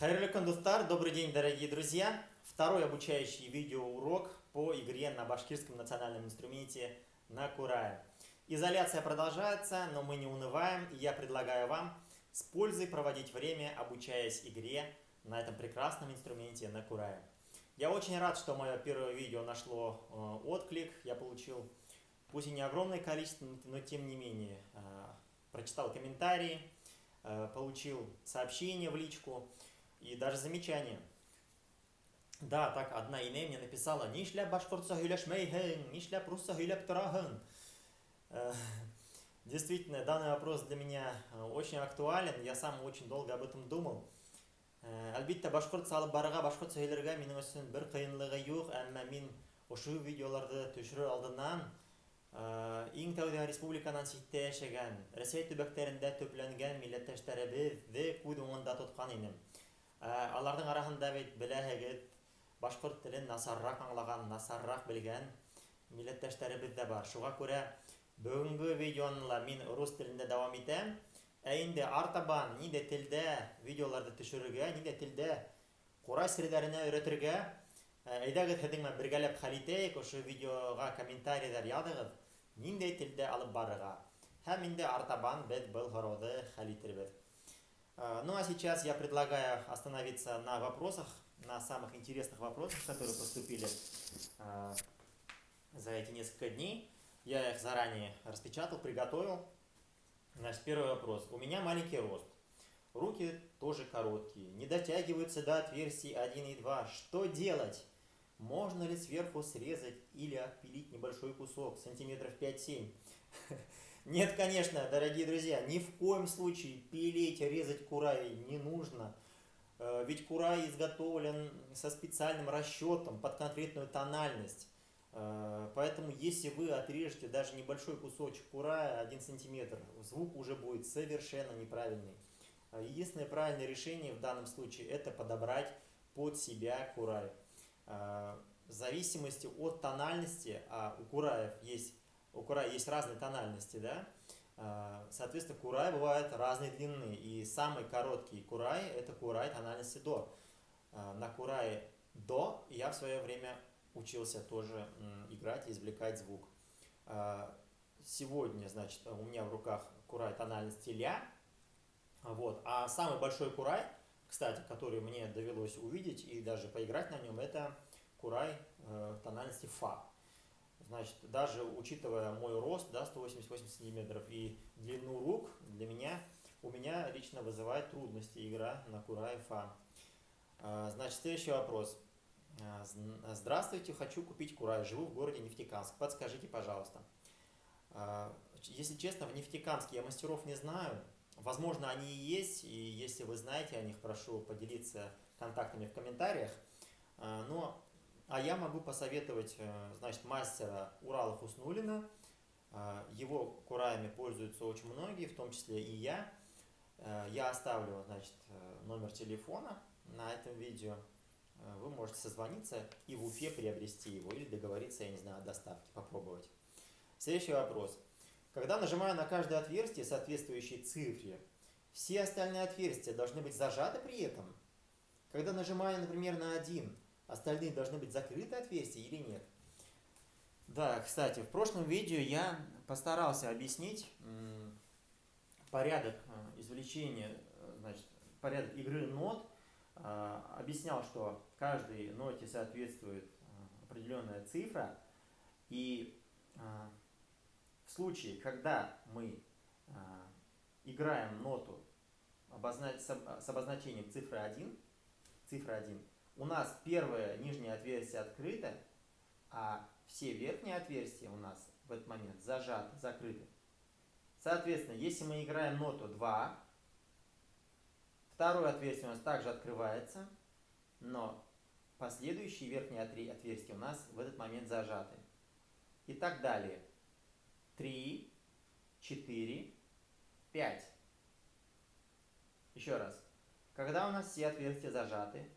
Хайрлы кондуктар, добрый день, дорогие друзья! Второй обучающий видеоурок по игре на башкирском национальном инструменте на курае. Изоляция продолжается, но мы не унываем, и я предлагаю вам с пользой проводить время, обучаясь игре на этом прекрасном инструменте на курае. Я очень рад, что мое первое видео нашло отклик, я получил, пусть и не огромное количество, но тем не менее, прочитал комментарии, получил сообщения в личку и даже замечания. Да, так одна Иней мне написала: «Нишләп башкортса һөйләшмәйһең, нишләп русса һөйләп тораһың?» Действительно, данный вопрос для меня очень актуален, я сам очень долго об этом думал. Әлбиттә, башкортса алып барырга, башкортса һөйләргә минем өчен бер кыенлыгы юк, әмма мин ошо видеоларны төшерер алдыннан иң тәүдә республиканан читтә яшәгән, Рәсәй төбәкләрендә төпләнгән милләттәшләребезне күз уңында тоткан идем. Алардың арасында бит беләһегез, башкорт телен насаррак аңлаган, насаррак белгән милләттәшләребез дә бар. Шуңа күрә бүгенге видеоны мин рус телендә дәвам итәм. Инде артабан нидә телдә видеоларны төшерергә, нидә телдә курай серләренә өйрәтергә, әйдәгез һеҙ менән бергәләп хәл итәйек, ошо видеога комментарийлар яҙығыҙ, ниндәй телдә алып барырға. Һәм инде артабан беҙ был һорауҙы хәл итербеҙ. Ну а сейчас я предлагаю остановиться на вопросах, на самых интересных вопросах, которые поступили за эти несколько дней. Я их заранее распечатал, приготовил. Значит, первый вопрос. У меня маленький рост. Руки тоже короткие, не дотягиваются до отверстий 1 и 2. Что делать? Можно ли сверху срезать или отпилить небольшой кусок, сантиметров 5-7? Нет, конечно, дорогие друзья, ни в коем случае пилить, резать курай не нужно. Ведь курай изготовлен со специальным расчетом под конкретную тональность. Поэтому если вы отрежете даже небольшой кусочек курая, 1 сантиметр, звук уже будет совершенно неправильный. Единственное правильное решение в данном случае — это подобрать под себя курай. В зависимости от тональности, а у курая есть разные тональности, да? Соответственно, курай бывает разной длины, и самый короткий курай — это курай тональности до. На курае до я в свое время учился тоже играть и извлекать звук. Сегодня, значит, у меня в руках курай тональности ля, вот. А самый большой курай, кстати, который мне довелось увидеть и даже поиграть на нем, это курай тональности фа. Значит, даже учитывая мой рост, да, 188 сантиметров, и длину рук, у меня лично вызывает трудности игра на курае фа. Значит, следующий вопрос. Здравствуйте, хочу купить курай, живу в городе Нефтекамск, подскажите, пожалуйста. Если честно, в Нефтекамске я мастеров не знаю, возможно, они и есть, и если вы знаете о них, прошу поделиться контактами в комментариях. А я могу посоветовать, значит, мастера Урала Хуснуллина. Его кураями пользуются очень многие, в том числе и я. Я оставлю, значит, номер телефона на этом видео. Вы можете созвониться и в Уфе приобрести его, или договориться, я не знаю, о доставке, попробовать. Следующий вопрос. Когда нажимаю на каждое отверстие, соответствующей цифре, все остальные отверстия должны быть зажаты при этом? Когда нажимаю, например, на 1, остальные должны быть закрыты отверстия или нет? Да, кстати, в прошлом видео я постарался объяснить порядок извлечения, значит, порядок игры нот. Объяснял, что каждой ноте соответствует определенная цифра, и в случае, когда мы играем ноту с обозначением цифры 1, у нас первое нижнее отверстие открыто, а все верхние отверстия у нас в этот момент зажаты, закрыты. Соответственно, если мы играем ноту 2, второе отверстие у нас также открывается, но последующие верхние отверстия у нас в этот момент зажаты. И так далее. 3, 4, 5. Еще раз. Когда у нас все отверстия зажаты,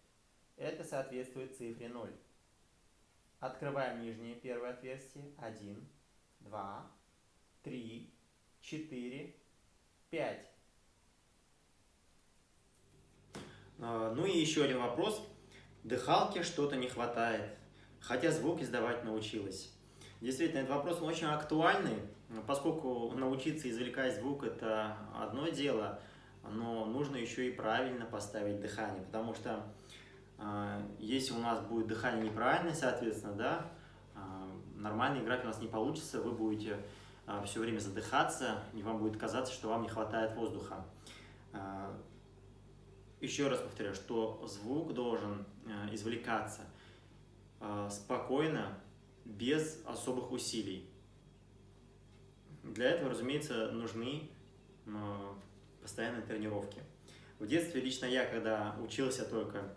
это соответствует цифре 0. Открываем нижнее первое отверстие. 1, 2, 3, 4, 5. Ну и еще один вопрос. Дыхалке что-то не хватает, хотя звук издавать научилась. Действительно, этот вопрос очень актуальный, поскольку научиться извлекать звук – это одно дело, но нужно еще и правильно поставить дыхание, потому что если у нас будет дыхание неправильное, соответственно, да, нормально играть у нас не получится, вы будете все время задыхаться, и вам будет казаться, что вам не хватает воздуха. Еще раз повторяю, что звук должен извлекаться спокойно, без особых усилий. Для этого, разумеется, нужны постоянные тренировки. В детстве лично я, когда учился только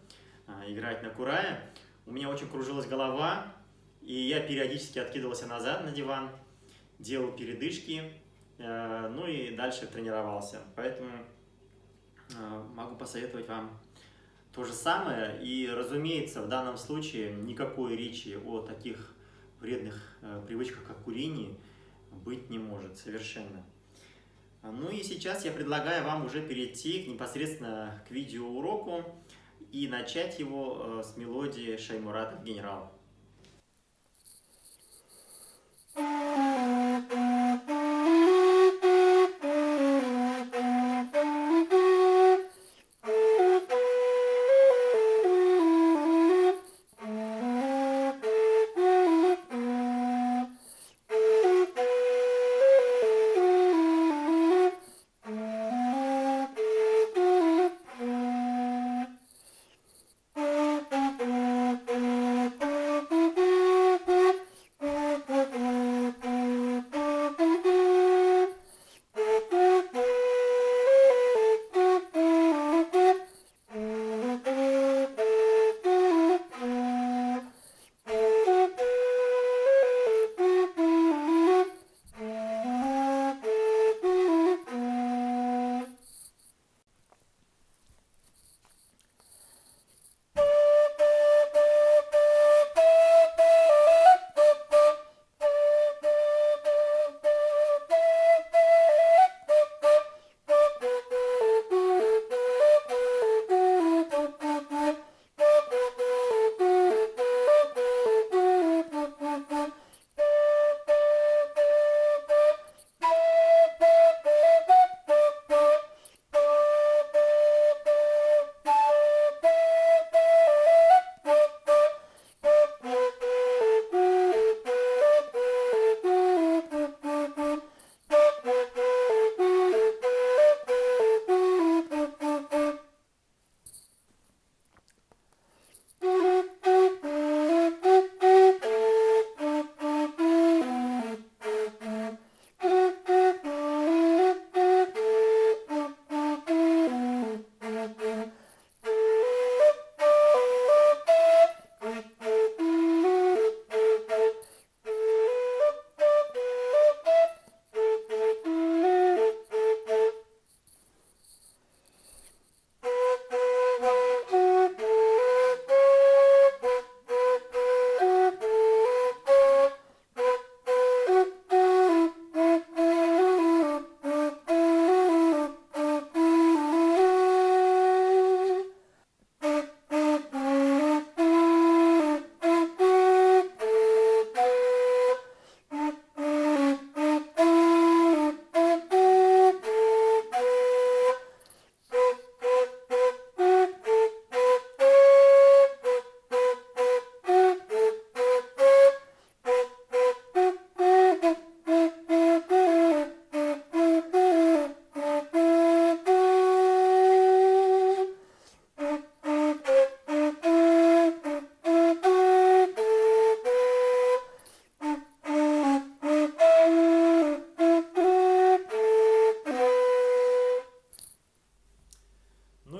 играть на курае, у меня очень кружилась голова, и я периодически откидывался назад на диван, делал передышки, ну и дальше тренировался. Поэтому могу посоветовать вам то же самое. И, разумеется, в данном случае никакой речи о таких вредных привычках, как курение, быть не может совершенно. Ну и сейчас я предлагаю вам уже перейти непосредственно к видеоуроку и начать его с мелодии Шаймуратов «Генерал».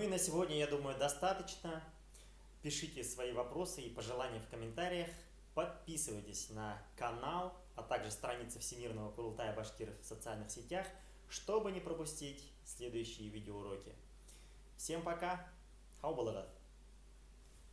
На сегодня, я думаю, достаточно. Пишите свои вопросы и пожелания в комментариях. Подписывайтесь на канал, а также страницы Всемирного Курултая башкиров в социальных сетях, чтобы не пропустить следующие видеоуроки. Всем пока! Хау балагат!